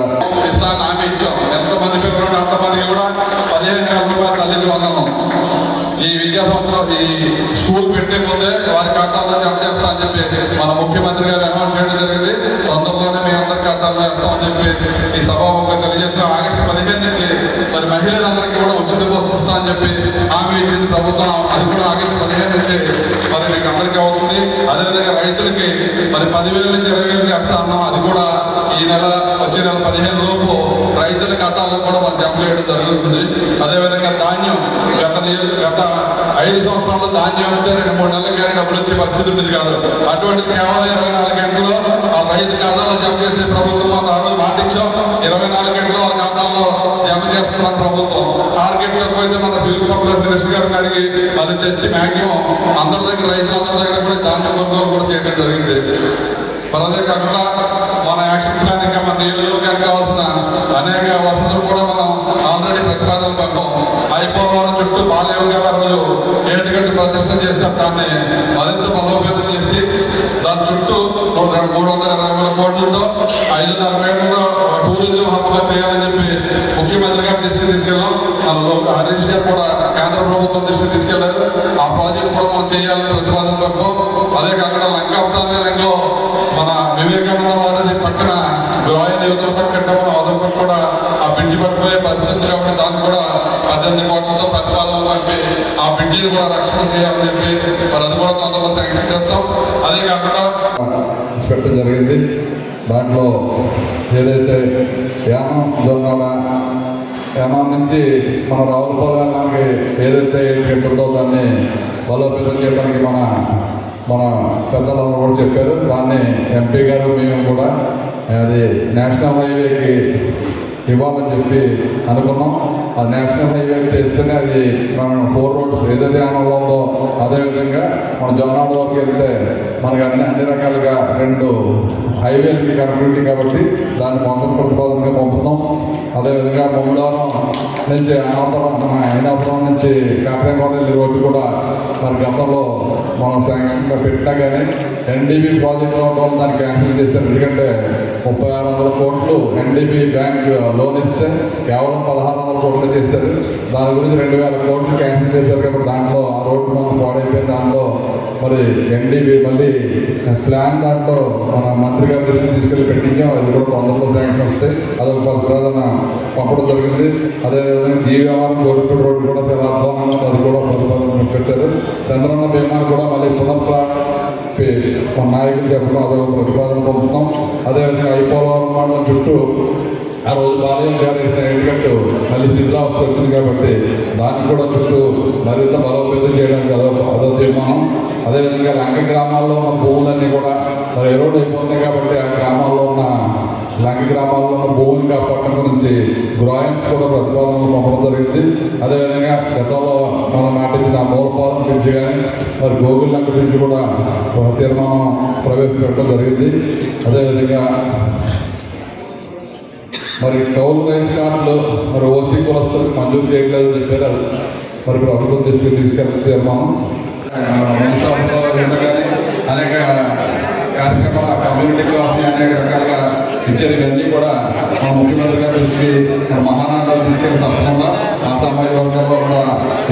ఇస్తాను హామీ ఇచ్చాం. ఎంతమంది పిల్లలు అంతమందికి కూడా 15,000 రూపాయలు తల్లికి వందనం. ఈ విద్యా సంవత్సరం ఈ స్కూల్ పెట్టే ముందే వారి ఖాతాల్లో జమ చేస్తా అని చెప్పి మన ముఖ్యమంత్రి గారు అనౌన్స్ చేయడం జరిగింది. తొందరలోనే మీ అందరి ఖాతాల్లో వేస్తామని చెప్పి ఈ సభాముఖంగా తెలియజేసిన ఆగస్టు 15 నుంచి మరి మహిళలందరికీ కూడా ఉచిత బస్సు ఇస్తా అని చెప్పి హామీ ఇచ్చింది ప్రభుత్వం. అది కూడా ఆగస్టు 15 నుంచి మరి మీకు అందరికీ అవుతుంది. అదేవిధంగా రైతులకి మరి 10,000 నుంచి 20,000 చేస్తా ఉన్నాం. అది కూడా ఈ నెల వచ్చే నెల 15 లోపు రైతుల ఖాతాల్లో కూడా మనం జమ చేయడం జరుగుతుంది. అదేవిధంగా ధాన్యం గత 5 సంవత్సరాల్లో ధాన్యం ఉంటే 2-3 నెలలకి డబ్బులు వచ్చే పరిస్థితి ఉండేది కాదు. అటువంటిది కేవలం 24 గంటల్లో ఆ రైతు ఖాతాలో జమ చేసే ప్రభుత్వం ఆ రోజు మాటించాం. 24 గంటల్లో వాళ్ళ ఖాతాల్లో జమ చేస్తున్నారు ప్రభుత్వం. టార్గెట్ తక్కువైతే మన సివిల్ సప్లైస్ మినిస్టర్ గారిని అడిగి అది తెచ్చి మ్యాక్సిమం అందరి దగ్గర రైతులందరి దగ్గర కూడా ధాన్యం కొనుగోలు కూడా చేయడం జరిగింది. అదే కాకుండా మన యాక్షన్ ప్లాన్ ఇంకా మన నియోజకవర్గానికి కావాల్సిన అనేక వసతులు కూడా మనం ఆల్రెడీ ప్రతిపాదనలు పంపాం. అయిపోవడం చుట్టూ బాలయోగ గారు ఏటుగట్టు ప్రతిష్ట చేశారు. దాన్ని మరింత బలోపేతం చేసి దాని చుట్టూ 320 కోట్లతో 5.5 మీటర్ల టూరిజం హబ్గా చేయాలని చెప్పి ముఖ్యమంత్రి గారి దృష్టికి తీసుకెళ్ళాం. హరీష్ గారు కూడా కేంద్ర ప్రభుత్వం దృష్టికి తీసుకెళ్లారు. ఆ ప్రాజెక్ట్ కూడా మనం చేయాలని ప్రతిపాదన పెట్టాం. అదే కాకుండా లంకావతారంలో మన వివేకానంద వారి పక్కన గ్రాయ యువతల పక్కన అవతల కూడా ఆ బ్రిడ్జి పడిపోయే పరిస్థితి ఉంది కాబట్టి దాన్ని కూడా 18 కోట్లతో ప్రతిపాదన పంపి ఆ బ్రిడ్జిని కూడా రక్షణ చేయాలని చెప్పి మరి అది కూడా తొందరలో శాంక్షన్ చేస్తాం. అదే కాకుండా పెట్టడం జరిగింది. దాంట్లో ఏదైతే యానం జొన్నాడ యానం నుంచి మన రావులపాలెంకి ఏదైతే ఉంటుందో దాన్ని బలోపేతం చేయడానికి మన పెద్దలందరూ కూడా చెప్పారు. దాన్ని ఎంపీ గారు మేము కూడా అది నేషనల్ హైవేకి ఇవ్వాలని చెప్పి అనుకున్నాం. ఆ నేషనల్ హైవేకి తెస్తేనే అది మనం 4 రోడ్స్ ఏదైతే ఆనంలో ఉందో అదేవిధంగా మన జొన్నాడ వరకు వెళ్తే మనకి అన్ని రకాలుగా 2 హైవేలకి కనెక్టివిటీ కాబట్టి దాన్ని మొత్తం ప్రతిపాదనగా పంపుతున్నాం. అదేవిధంగా ముమ్మడివరం నుంచి అయినాపురం నుంచి కాకరేకోట రోడ్డు కూడా మన గతంలో మనం శాంక్షన్గా పెట్టినా కానీ ఎన్డీబీ ప్రాజెక్ట్ వల్ల దాన్ని క్యాన్సిల్ చేశారు. ఎందుకంటే 3600 కోట్లు ఎన్డీబీ బ్యాంక్ లోన్ ఇస్తే కేవలం 1600 కోట్లు చేశారు. దాని గురించి 2000 కోట్లు క్యాన్సిల్ చేశారు. కాబట్టి దాంట్లో ఆ రోడ్డు మనం పాడైపోయిన దాంట్లో మరి ఎన్డీబీ మళ్ళీ ప్లాన్ దాంట్లో మన మంత్రి గారి దృష్టికి తీసుకెళ్లి పెట్టించాం. అది కూడా తొందరలో శాంక్షన్ వస్తాయి. అదొక ప్రతిపాదన పంపడం జరిగింది. అదేవిధంగా జీవీఎంఆర్ గోరిపేట రోడ్డు కూడా చాలా అధ్వానంగా అది కూడా ప్రతిపాదన పెట్టారు. చంద్రన్న భీమాన్ని కూడా మళ్ళీ మన నాయకులు చెప్పడం అదొక ప్రతిపాదన పంపుతాం. అదేవిధంగా ఐపోలవరం మండలం చుట్టూ ఆ రోజు బాలయ్య గారు వేసిన ఎండుగట్టు మళ్ళీ సిద్ధా వచ్చింది కాబట్టి దాన్ని కూడా చుట్టూ మరింత బలోపేతం చేయడానికి అదో తీర్మానం. అదేవిధంగా లంక గ్రామాల్లో ఉన్న భూములన్నీ కూడా మరి ఎరోడ్ అయిపోతున్నాయి కాబట్టి ఆ గ్రామాల్లో ఉన్న లంక గ్రామాల్లో ఉన్న భూమిని కాపాడటం గురించి గ్రాయిన్స్ కూడా ప్రతిపాదనలు పంపడం జరిగింది. అదేవిధంగా గతంలో మనం నాటించిన మూలపాలెం బ్రిడ్జ్ కానీ మరి గోగుల్ లంక బ్రిడ్జ్ కూడా తీర్మానం ప్రవేశపెట్టడం జరిగింది. అదేవిధంగా మరి కౌలు రైతు కార్డులు మరి ఓసీ కులస్తులకు మంజూరు చేయట్లేదని చెప్పారు. అది మరి ప్రభుత్వం దృష్టికి తీసుకెళ్తే తీర్మానం కానీ అనేక కార్యక్రమాల కమ్యూనిటీ కాలనీ అనేక రకాలుగా ఇచ్చారు. ఇవన్నీ కూడా మన ముఖ్యమంత్రి గారు దృష్టికి మన మహానాడులో తీసుకెళ్ళి తప్పకుండా ఆ సామాజిక వర్గాల్లో కూడా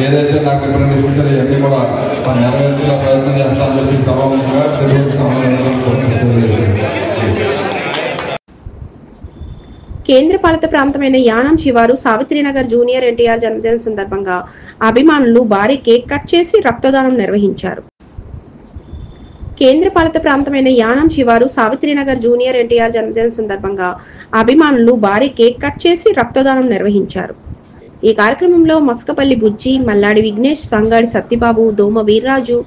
ఏదైతే నాకు రిప్రజెంటేషన్ ఇవన్నీ కూడా మనం నెరవేర్చేలా ప్రయత్నం చేస్తామని చెప్పి సభాముఖంగా చెరువు సమావేశంలో కేంద్రపాలిత ప్రాంతమైన యానం శివారు సావిత్రినగర్ జూనియర్ ఎన్టీఆర్ జన్మదిన సందర్భంగా అభిమానులు భారీ కేక్ కట్ చేసి రక్తదానం నిర్వహించారు. కేంద్రపాలిత ప్రాంతమైన యానం శివారు సావిత్రినగర్ జూనియర్ ఎన్టీఆర్ జన్మదిన సందర్భంగా అభిమానులు భారీ కేక్ కట్ చేసి రక్తదానం నిర్వహించారు. ఈ కార్యక్రమంలో మస్కపల్లి బుజ్జి, మల్లాడి విఘ్నేష్, సంగాడి సత్యబాబు, దోమ వీర్రాజు,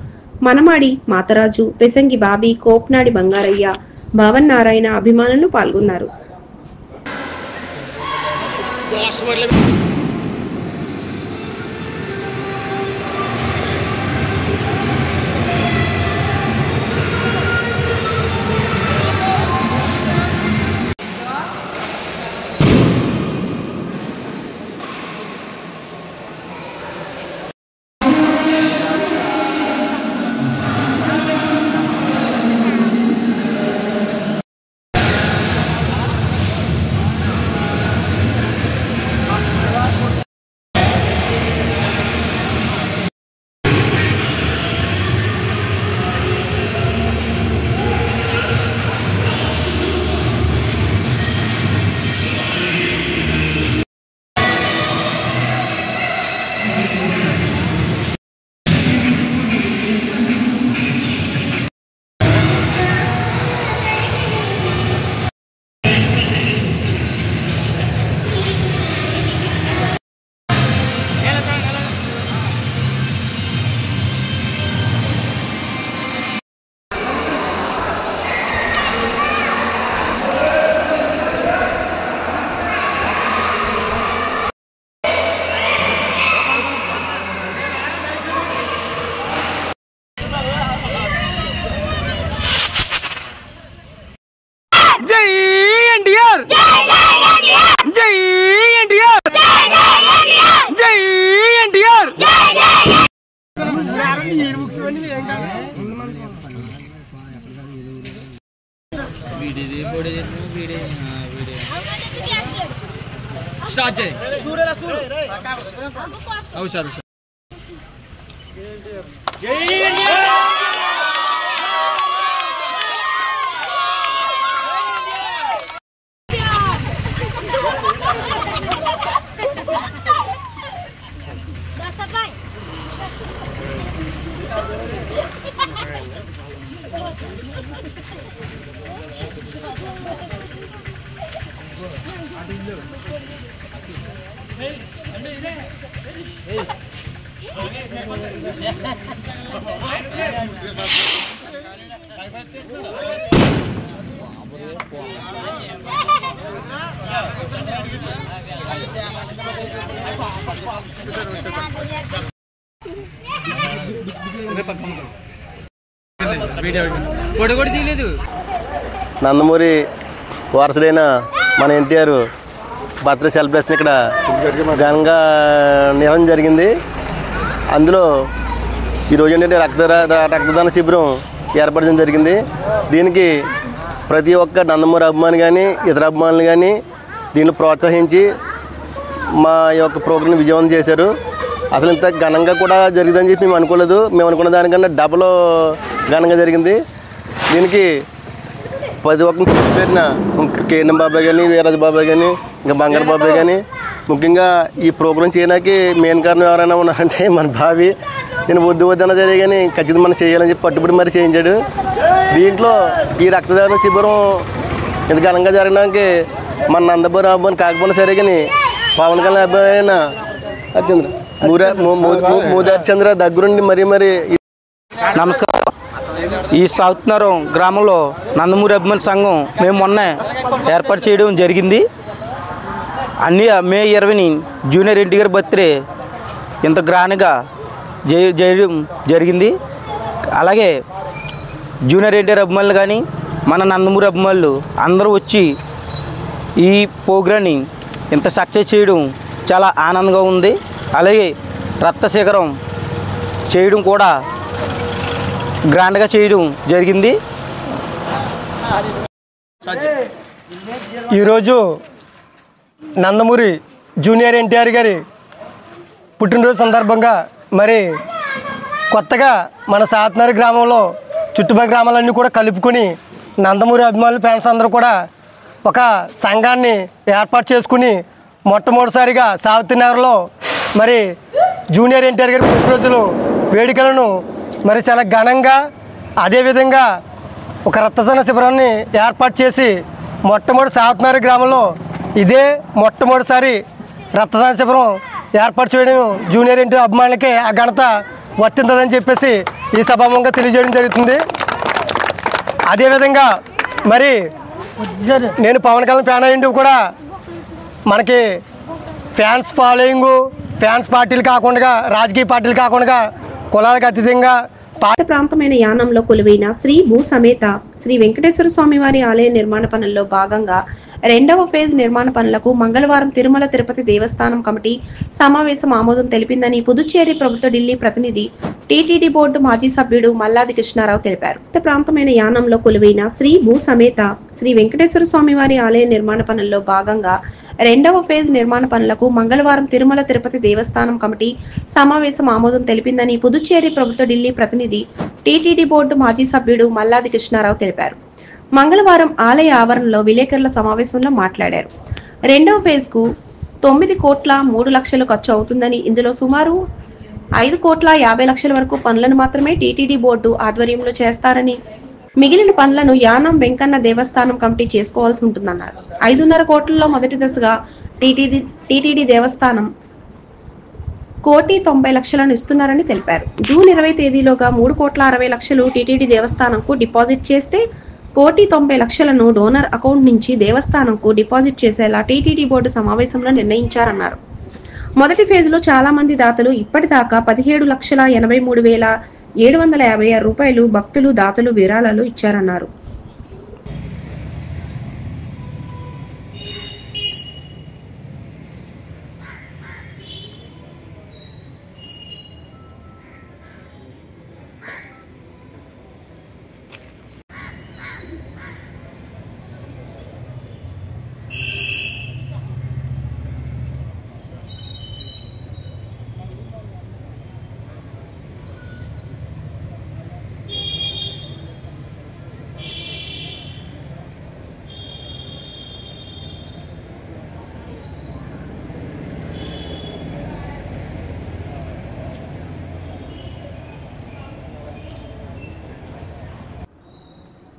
మనమాడి మాతరాజు, పెసంగి బాబీ, కోప్నాడి బంగారయ్య, భవన్ నారాయణ అభిమానులు పాల్గొన్నారు. స్టార్ట్ చేయి సార్ నందమూరి వారసుడైన మన ఎన్టీఆర్ బర్త్డే సెలబ్రేషన్ ఇక్కడ ఘనంగా నిర్వహణ జరిగింది. అందులో ఈరోజు ఏంటంటే రక్తదాన శిబిరం ఏర్పడడం జరిగింది. దీనికి ప్రతి ఒక్క నందమూరి అభిమాని కానీ ఇతర అభిమానులు కానీ దీన్ని ప్రోత్సహించి మా యొక్క ప్రోగ్రాం విజయవంతం చేశారు. అసలు ఇంత ఘనంగా కూడా జరిగిందని చెప్పి మేము అనుకోలేదు. మేము అనుకున్న దానికన్నా డబల్ ఘనంగా జరిగింది. దీనికి ప్రతి ఒక్క పేరున కేఎన్ఎం బాబాయ్ కానీ వీరాజు బాబాయ్ కానీ ఇంకా బంగారు బాబాయ్ కానీ ముఖ్యంగా ఈ ప్రోగ్రాం చేయడానికి మెయిన్ కారణం ఎవరైనా ఉన్నారంటే మన బావి. నేను వద్దన్నా సరే కానీ ఖచ్చితంగా మనం చేయాలని చెప్పి పట్టుబడి మరి చేయించాడు. దీంట్లో ఈ రక్తదాన శిబిరం ఇంత ఘనంగా జరగడానికి మన నందమూరి అభిమాని కాకపోయినా సరే కానీ పవన్ కళ్యాణ్ అభిమాని అయిన మూదార్చంద్ర దగ్గరుండి మరీ నమస్కారం. ఈ సౌత్ నగరం గ్రామంలో నందమూరి అభిమాని సంఘం మేము మొన్న ఏర్పాటు చేయడం జరిగింది. మే 20ని జూనియర్ ఎన్టీఆర్ బర్త్డే ఇంత గ్రాండ్గా చేయడం జరిగింది. అలాగే జూనియర్ ఎన్టీఆర్ అభిమానులు కానీ మన నందమూరి అభిమానులు అందరూ వచ్చి ఈ ప్రోగ్రాన్ని ఇంత సక్సెస్ చేయడం చాలా ఆనందంగా ఉంది. అలాగే రక్తశేఖరం చేయడం కూడా గ్రాండ్గా చేయడం జరిగింది. ఈరోజు నందమూరి జూనియర్ ఎన్టీఆర్ గారి పుట్టినరోజు సందర్భంగా మరి కొత్తగా మన సాత్నగర్ గ్రామంలో చుట్టుపక్కల గ్రామాలన్నీ కూడా కలుపుకొని నందమూరి అభిమానులు ఫ్రెండ్స్ అందరూ కూడా ఒక సంఘాన్ని ఏర్పాటు చేసుకుని మొట్టమొదటిసారిగా సావిత్రినగర్లో మరి జూనియర్ ఎన్టీఆర్ గారి పుట్టినరోజులు వేడుకలను మరి చాలా ఘనంగా అదేవిధంగా ఒక రక్తదాన శిబిరాన్ని ఏర్పాటు చేసి మొట్టమొదటి సావిత్రినగర్ గ్రామంలో ఇదే మొట్టమొదటిసారి రక్తదాన శిబిరం ఏర్పాటు చేయడం జూనియర్ ఎన్టీఆర్ అభిమానులకే ఆ ఘనత వర్తిందని చెప్పేసి ఈ సభాముఖంగా తెలియజేయడం జరుగుతుంది. అదేవిధంగా మరి నేను పవన్ కళ్యాణ్ ఫ్యాన్ అయ్యిండు కూడా మనకి ఫ్యాన్స్ ఫాలోయింగు ఫ్యాన్స్ పార్టీలు కాకుండా రాజకీయ పార్టీలు కాకుండా కులాలకు అతీతంగా ప్రాంతమైన యానంలో కొలువైన శ్రీ భూ సమేత శ్రీ వెంకటేశ్వర స్వామి వారి ఆలయ నిర్మాణ పనుల్లో భాగంగా 2వ ఫేజ్ నిర్మాణ పనులకు మంగళవారం తిరుమల తిరుపతి దేవస్థానం కమిటీ సమావేశం ఆమోదం తెలిపిందని పుదుచ్చేరి ప్రభుత్వ ఢిల్లీ ప్రతినిధి టీటీడీ బోర్డు మాజీ సభ్యుడు మల్లాది కృష్ణారావు తెలిపారు. ప్రాంతమైన యానంలో కొలువైన శ్రీ భూ సమేత శ్రీ వెంకటేశ్వర స్వామి వారి ఆలయ నిర్మాణ పనుల్లో భాగంగా 2వ ఫేజ్ నిర్మాణ పనులకు మంగళవారం తిరుమల తిరుపతి దేవస్థానం కమిటీ సమావేశం ఆమోదం తెలిపిందని పుదుచ్చేరి ప్రభుత్వ ఢిల్లీ ప్రతినిధి టీటీడీ బోర్డు మాజీ సభ్యుడు మల్లాది కృష్ణారావు తెలిపారు. మంగళవారం ఆలయ ఆవరణలో విలేకరుల సమావేశంలో మాట్లాడారు. 2వ ఫేజ్ కు 9,03,00,000 ఖర్చు అవుతుందని, ఇందులో సుమారు 5,50,00,000 వరకు పనులను మాత్రమే టీటీడీ బోర్డు ఆధ్వర్యంలో చేస్తారని, మిగిలిన పనులను యానం వెంకన్న దేవస్థానం కమిటీ చేసుకోవాల్సి ఉంటుందన్నారు. 5.5 కోట్లలో మొదటి దశగా టీటీడీ దేవస్థానం 1,90,00,000 ఇస్తున్నారని తెలిపారు. జూన్ 20 తేదీలోగా 3,60,00,000 టీటీడీ దేవస్థానంకు డిపాజిట్ చేస్తే 1,90,00,000 డోనర్ అకౌంట్ నుంచి దేవస్థానంకు డిపాజిట్ చేసేలా టీటీడీ బోర్డు సమావేశంలో నిర్ణయించారన్నారు. మొదటి ఫేజ్లో చాలా మంది దాతలు ఇప్పటిదాకా 17,83,756 రూపాయలు భక్తులు దాతలు విరాళాలు ఇచ్చారన్నారు.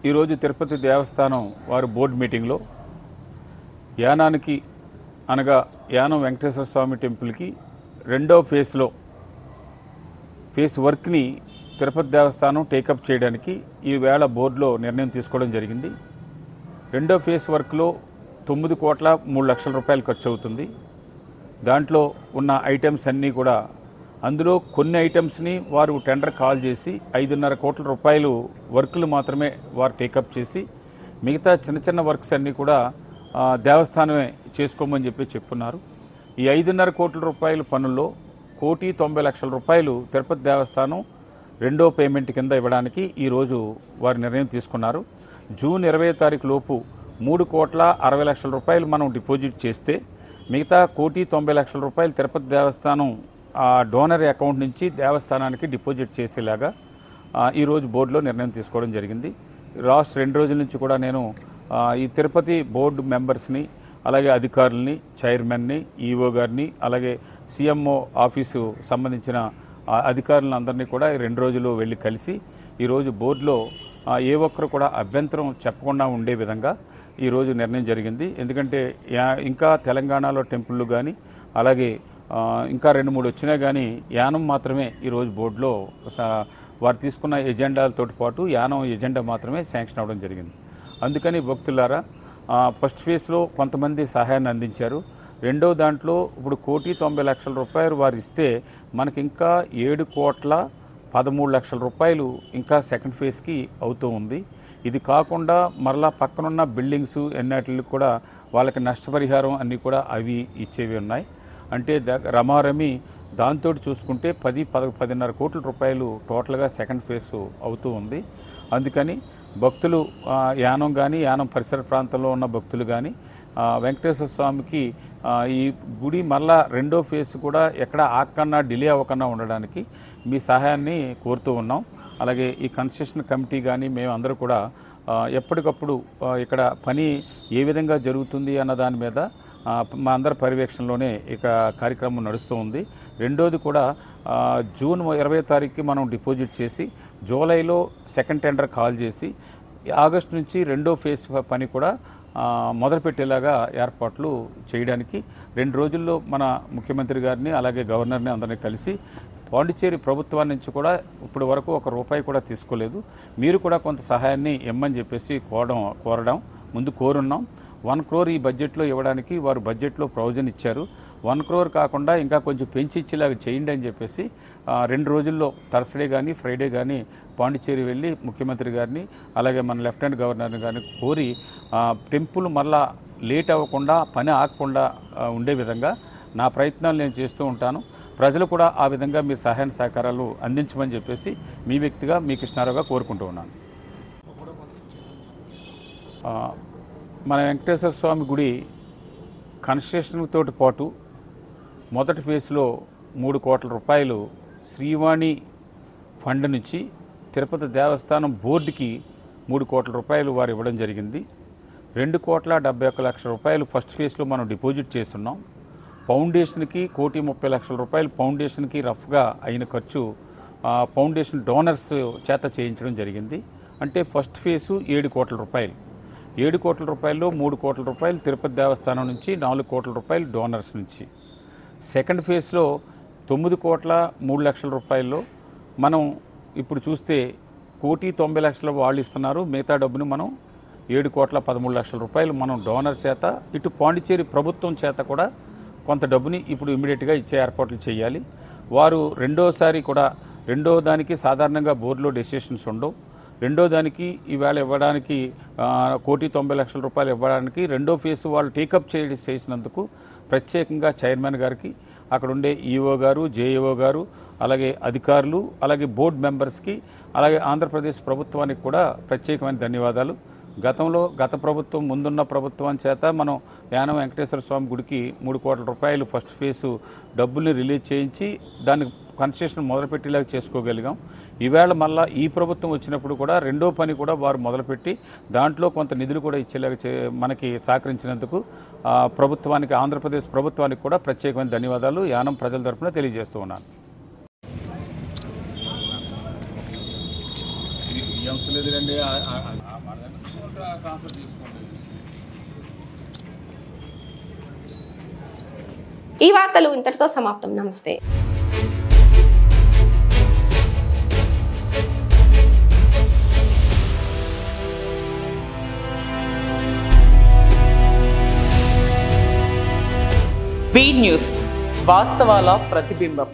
ఈరోజు తిరుపతి దేవస్థానం వారి బోర్డు మీటింగ్లో యానానికి అనగా యానం వెంకటేశ్వర స్వామి టెంపుల్కి రెండో ఫేస్ వర్క్ని తిరుపతి దేవస్థానం టేకప్ చేయడానికి ఈవేళ బోర్డులో నిర్ణయం తీసుకోవడం జరిగింది. రెండో ఫేస్ వర్క్లో 9,03,00,000 రూపాయలు ఖర్చు అవుతుంది. దాంట్లో ఉన్న ఐటమ్స్ అన్నీ కూడా అందులో కొన్ని ఐటమ్స్ని వారు టెండర్ కాల్ చేసి 5.5 కోట్ల రూపాయలు వర్కులు మాత్రమే వారు టేకప్ చేసి మిగతా చిన్న చిన్న వర్క్స్ అన్నీ కూడా దేవస్థానమే చేసుకోమని చెప్పున్నారు. ఈ 5.5 కోట్ల రూపాయల పనుల్లో 1,90,00,000 రూపాయలు తిరుపతి దేవస్థానం రెండో పేమెంట్ కింద ఇవ్వడానికి ఈరోజు వారు నిర్ణయం తీసుకున్నారు. జూన్ 20వ తారీఖు లోపు 3,60,00,000 రూపాయలు మనం డిపాజిట్ చేస్తే మిగతా 1,90,00,000 రూపాయలు తిరుపతి దేవస్థానం డోనర్ అకౌంట్ నుంచి దేవస్థానానికి డిపాజిట్ చేసేలాగా ఈరోజు బోర్డులో నిర్ణయం తీసుకోవడం జరిగింది. లాస్ట్ 2 రోజుల నుంచి కూడా నేను ఈ తిరుపతి బోర్డు మెంబర్స్ని, అలాగే అధికారులని, చైర్మన్ని, ఈఓ గారిని, అలాగే సిఎంఓ ఆఫీసు సంబంధించిన అధికారులందరినీ కూడా 2 రోజులు వెళ్ళి కలిసి ఈరోజు బోర్డులో ఏ ఒక్కరు కూడా అభ్యంతరం చెప్పకుండా ఉండే విధంగా ఈరోజు నిర్ణయం జరిగింది. ఎందుకంటే ఇంకా తెలంగాణలో టెంపుళ్ళు కానీ అలాగే ఇంకా 2-3 వచ్చినా కానీ యానం మాత్రమే ఈరోజు బోర్డులో వారు తీసుకున్న ఎజెండాలతో పాటు యానం ఎజెండా మాత్రమే శాంక్షన్ అవ్వడం జరిగింది. అందుకని భక్తులారా ఫస్ట్ ఫేజ్లో కొంతమంది సహాయాన్ని అందించారు. రెండో దాంట్లో ఇప్పుడు 1,90,00,000 రూపాయలు వారు ఇస్తే మనకి ఇంకా 7,13,00,000 రూపాయలు ఇంకా సెకండ్ ఫేజ్కి అవుతూ ఉంది. ఇది కాకుండా మరలా పక్కనున్న బిల్డింగ్స్ ఎన్నటికి కూడా వాళ్ళకి నష్టపరిహారం అన్నీ కూడా అవి ఇచ్చేవి ఉన్నాయి. అంటే రమారమి దాంతో చూసుకుంటే 10-10.5 కోట్ల రూపాయలు టోటల్గా సెకండ్ ఫేజ్ అవుతూ ఉంది. అందుకని భక్తులు యానం కానీ యానం పరిసర ప్రాంతంలో ఉన్న భక్తులు కానీ వెంకటేశ్వర స్వామికి ఈ గుడి మళ్ళా రెండో ఫేజ్ కూడా ఎక్కడ ఆకన్నా డిలే అవ్వకుండా ఉండడానికి మీ సహాయాన్ని కోరుతూ ఉన్నాం. అలాగే ఈ కన్స్ట్రక్షన్ కమిటీ కానీ మేము అందరూ కూడా ఎప్పటికప్పుడు ఇక్కడ పని ఏ విధంగా జరుగుతుంది అన్న దాని మీద మా అందరి పర్యవేక్షణలోనే ఇక కార్యక్రమం నడుస్తూ ఉంది. రెండోది కూడా జూన్ 20వ తారీఖుకి మనం డిపాజిట్ చేసి జూలైలో సెకండ్ టెండర్ కాల్ చేసి ఆగస్టు నుంచి రెండో ఫేజ్ పని కూడా మొదలుపెట్టేలాగా ఏర్పాట్లు చేయడానికి 2 రోజుల్లో మన ముఖ్యమంత్రి గారిని అలాగే గవర్నర్ని అందరినీ కలిసి పాండిచ్చేరి ప్రభుత్వాన్ని నుంచి కూడా ఇప్పటి వరకు ₹1 కూడా తీసుకోలేదు. మీరు కూడా కొంత సహాయాన్ని ఇమ్మని చెప్పేసి కోరడం ముందు కోరున్నాం. 1 crore ఈ బడ్జెట్లో ఇవ్వడానికి వారు బడ్జెట్లో ప్రొవిజన్ ఇచ్చారు. 1 crore కాకుండా ఇంకా కొంచెం పెంచి ఇచ్చేలాగా చేయండి అని చెప్పేసి 2 రోజుల్లో థర్స్డే కానీ ఫ్రైడే కానీ పాండిచ్చేరి వెళ్ళి ముఖ్యమంత్రి గారిని అలాగే మన లెఫ్టినెంట్ గవర్నర్ గారిని కోరి టెంపుల్ మళ్ళా లేట్ అవ్వకుండా పని ఆగకుండా ఉండే విధంగా నా ప్రయత్నాలు నేను చేస్తూ ఉంటాను. ప్రజలు కూడా ఆ విధంగా మీరు సహాయ సహకారాలు అందించమని చెప్పేసి మీ వ్యక్తిగా మీ కృష్ణారావుగా కోరుకుంటూ ఉన్నాను. మన వెంకటేశ్వర స్వామి గుడి కన్స్ట్రక్షన్తో పాటు మొదటి ఫేజ్లో 3 కోట్ల రూపాయలు శ్రీవాణి ఫండ్ నుంచి తిరుపతి దేవస్థానం బోర్డుకి 3 కోట్ల రూపాయలు వారు ఇవ్వడం జరిగింది. 2,71,00,000 రూపాయలు ఫస్ట్ ఫేజ్లో మనం డిపాజిట్ చేస్తున్నాం. ఫౌండేషన్కి 1,30,00,000 రూపాయలు ఫౌండేషన్కి రఫ్గా అయిన ఖర్చు ఫౌండేషన్ డోనర్స్ చేత చేయించడం జరిగింది. అంటే ఫస్ట్ ఫేజు 7 కోట్ల రూపాయలు. 7 కోట్ల రూపాయల్లో 3 కోట్ల రూపాయలు తిరుపతి దేవస్థానం నుంచి, 4 కోట్ల రూపాయలు డోనర్స్ నుంచి. సెకండ్ ఫేజ్లో 9,03,00,000 రూపాయల్లో మనం ఇప్పుడు చూస్తే 1,90,00,000 వాళ్ళు ఇస్తున్నారు. మిగతా డబ్బును మనం 7,13,00,000 రూపాయలు మనం డోనర్ చేత, ఇటు పాండిచ్చేరి ప్రభుత్వం చేత కూడా కొంత డబ్బుని ఇప్పుడు ఇమ్మీడియట్గా ఇచ్చే ఏర్పాట్లు చేయాలి. వారు రెండోసారి కూడా రెండో దానికి సాధారణంగా బోర్డులో డెసిషన్స్ ఉండవు. రెండో దానికి ఈవేళ ఇవ్వడానికి 1,90,00,000 రూపాయలు ఇవ్వడానికి రెండో ఫేజ్ వాళ్ళు టేకప్ చేసినందుకు ప్రత్యేకంగా చైర్మన్ గారికి, అక్కడ ఉండే ఈఓ గారు, జేఈఓ గారు, అలాగే అధికారులు, అలాగే బోర్డు మెంబర్స్కి, అలాగే ఆంధ్రప్రదేశ్ ప్రభుత్వానికి కూడా ప్రత్యేకమైన ధన్యవాదాలు. గత ప్రభుత్వం ముందున్న ప్రభుత్వం చేత మనం యానం వెంకటేశ్వర స్వామి గుడికి 3 కోట్ల రూపాయలు ఫస్ట్ ఫేజ్ డబ్బుల్ని రిలీజ్ చేయించి దాన్ని కన్స్ట్రక్షన్ మొదలుపెట్టేలాగా చేసుకోగలిగాం. ఈవేళ మళ్ళీ ఈ ప్రభుత్వం వచ్చినప్పుడు కూడా రెండో పని కూడా వారు మొదలుపెట్టి దాంట్లో కొంత నిధులు కూడా ఇచ్చేలాగా మనకి సహకరించినందుకు ప్రభుత్వానికి, ఆంధ్రప్రదేశ్ ప్రభుత్వానికి కూడా ప్రత్యేకమైన ధన్యవాదాలు యానం ప్రజల తరఫున తెలియజేస్తూ ఉన్నాను. ఈ అంశం లేదండి. ఈ వార్తలు ఇంతటితో సమాప్తం. నమస్తే. బీ న్యూస్, వాస్తవాల ప్రతిబింబం.